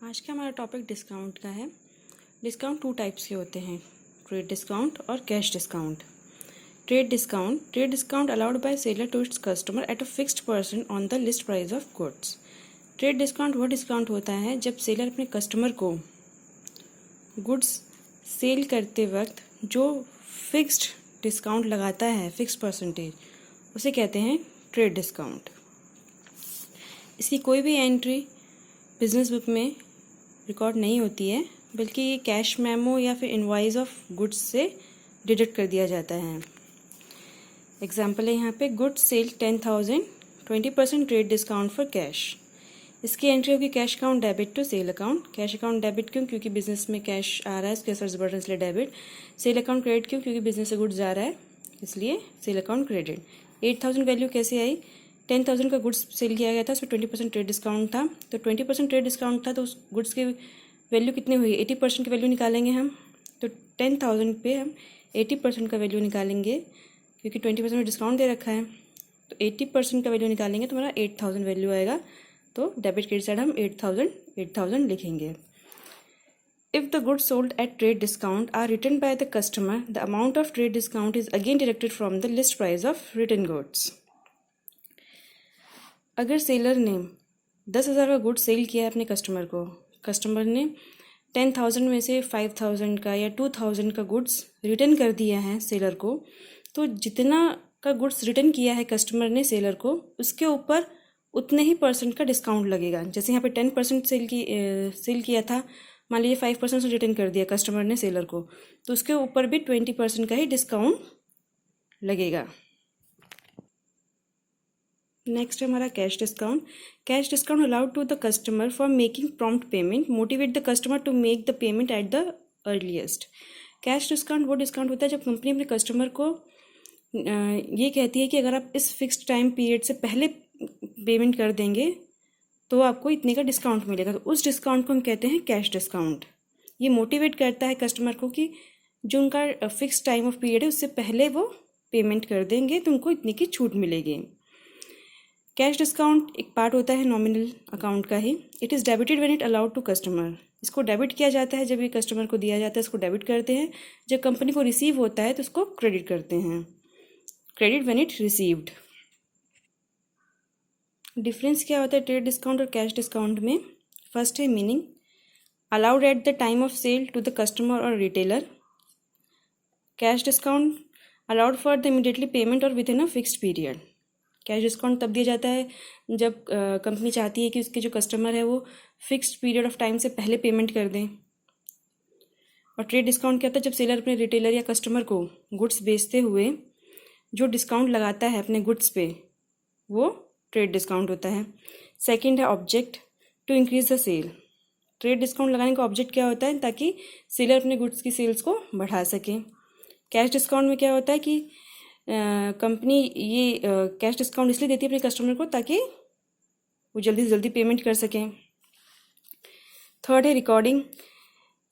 आज का हमारा टॉपिक डिस्काउंट का है। डिस्काउंट टू टाइप्स के होते हैं, ट्रेड डिस्काउंट और cash discount. Trade discount allowed by seller to its customer at a fixed percent on the list price of goods. Trade discount वो डिस्काउंट होता है जब सेलर अपने कस्टमर को गुड्स सेल करते वक्त जो फिक्स्ड डिस्काउंट लगाता है, फिक्स्ड परसेंटेज, उसे कहते हैं ट्रेड डिस्काउंट। इसकी कोई भी एंट्री बिजनेस बुक में रिकॉर्ड नहीं होती है, बल्कि ये कैश मेमो या फिर इनवॉइस ऑफ गुड्स से डिडक्ट कर दिया जाता है। एग्जाम्पल है यहाँ पे, goods sale 10,000, 20% trade discount for cash. इसकी एंट्री होगी cash account debit to sale account. Cash account debit क्यों? क्योंकि बिजनेस में कैश आ रहा है, इसके सर्च बटन इसलिए डेबिट। सेल अकाउंट क्रेडिट क्यों? क्योंकि बिजनेस से गुड्स जा रहा है, इसलिए सेल अकाउंट क्रेडिट। 8,000 वैल्यू कैसे आई? 10,000 का गुड्स सेल किया गया था, उसमें 20% ट्रेड डिस्काउंट था, तो 20% ट्रेड डिस्काउंट था, तो उस गुड्स की वैल्यू कितनी हुई? 80% की वैल्यू निकालेंगे हम, तो 10,000 पे हम 80% का वैल्यू निकालेंगे, क्योंकि 20% में डिस्काउंट दे रखा है, तो 80% का वैल्यू निकालेंगे तो हमारा 8,000 वैल्यू आएगा। तो डेबिट क्रेडिट साइड हम 8,000 लिखेंगे। If the goods sold at trade discount are returned by the customer, the amount of trade discount is again deducted from the list price of written goods. अगर seller ने 10,000 का good cell किया है अपने customer को, customer ने 10,000 में से 5,000 का या 2,000 का गुड्स रिटर्न कर दिया है सेलर को, तो जितना का गुड्स रिटर्न किया है कस्टमर ने सेलर को, उसके ऊपर उतने ही परसेंट का डिस्काउंट लगेगा। जैसे यहाँ पे 10% सेल किया था, मान लीजिए 5% से रिटर्न कर दिया कस्टमर ने सेलर को, तो उसके ऊपर भी 20% का ही डिस्काउंट लगेगा। नेक्स्ट है हमारा cash discount. Cash discount allowed to the customer for making prompt payment, motivate the customer to make the payment at the earliest. Cash discount वो डिस्काउंट होता है जब कंपनी अपने कस्टमर को ये कहती है कि अगर आप इस फिक्स्ड टाइम पीरियड से पहले पेमेंट कर देंगे तो आपको इतने का डिस्काउंट मिलेगा, तो उस डिस्काउंट को हम कहते हैं कैश डिस्काउंट। ये मोटिवेट करता है कस्टमर को कि जो उनका फिक्स टाइम ऑफ पीरियड है उससे पहले वो पेमेंट कर देंगे तो उनको इतने की छूट मिलेगी। कैश डिस्काउंट एक पार्ट होता है नॉमिनल अकाउंट का ही। It is debited when it allowed to customer. इसको डेबिट किया जाता है जब ये कस्टमर को दिया जाता है, इसको डेबिट करते हैं। जब कंपनी को रिसीव होता है तो इसको क्रेडिट करते हैं, credit when it received. Difference क्या होता है ट्रेड डिस्काउंट और कैश डिस्काउंट में? फर्स्ट है meaning, allowed at the time of sale to the customer और retailer. Cash discount allowed for the immediately payment और within a fixed period. Cash discount तब दिया जाता है जब कंपनी चाहती है कि उसके जो कस्टमर है वो फिक्स्ड पीरियड ऑफ टाइम से पहले पेमेंट कर दें। और ट्रेड डिस्काउंट क्या होता है? जब सेलर अपने रिटेलर या कस्टमर को गुड्स बेचते हुए जो डिस्काउंट लगाता है अपने गुड्स पे, वो ट्रेड डिस्काउंट होता है। सेकंड है object, to increase the sale. Trade discount लगाने का ऑब्जेक्ट क्या होता है? ताकि सेलर अपने गुड्स की सेल्स को बढ़ा सके। कैश डिस्काउंट में क्या होता है कि कंपनी ये कैश डिस्काउंट इसलिए देती है अपने कस्टमर को ताकि वो जल्दी से जल्दी पेमेंट कर सकें। थर्ड है रिकॉर्डिंग।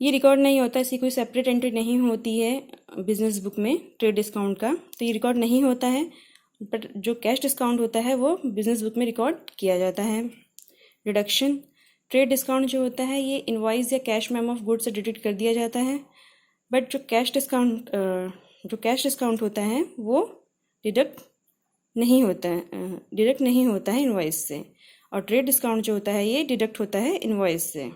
ये रिकॉर्ड नहीं होता, इसकी कोई सेपरेट एंट्री नहीं होती है बिजनेस बुक में ट्रेड डिस्काउंट का, तो ये रिकॉर्ड नहीं होता है। बट जो कैश डिस्काउंट होता है वो बिजनेस बुक में रिकॉर्ड किया जाता है। डिडक्शन, ट्रेड डिस्काउंट जो होता है ये इनवॉइस या कैश मेमो ऑफ गुड्स से डिडक्ट कर दिया जाता है। बट जो कैश डिस्काउंट होता है वो डिडक्ट नहीं होता है इनवॉइस से, और ट्रेड डिस्काउंट जो होता है ये डिडक्ट होता है इनवॉइस से।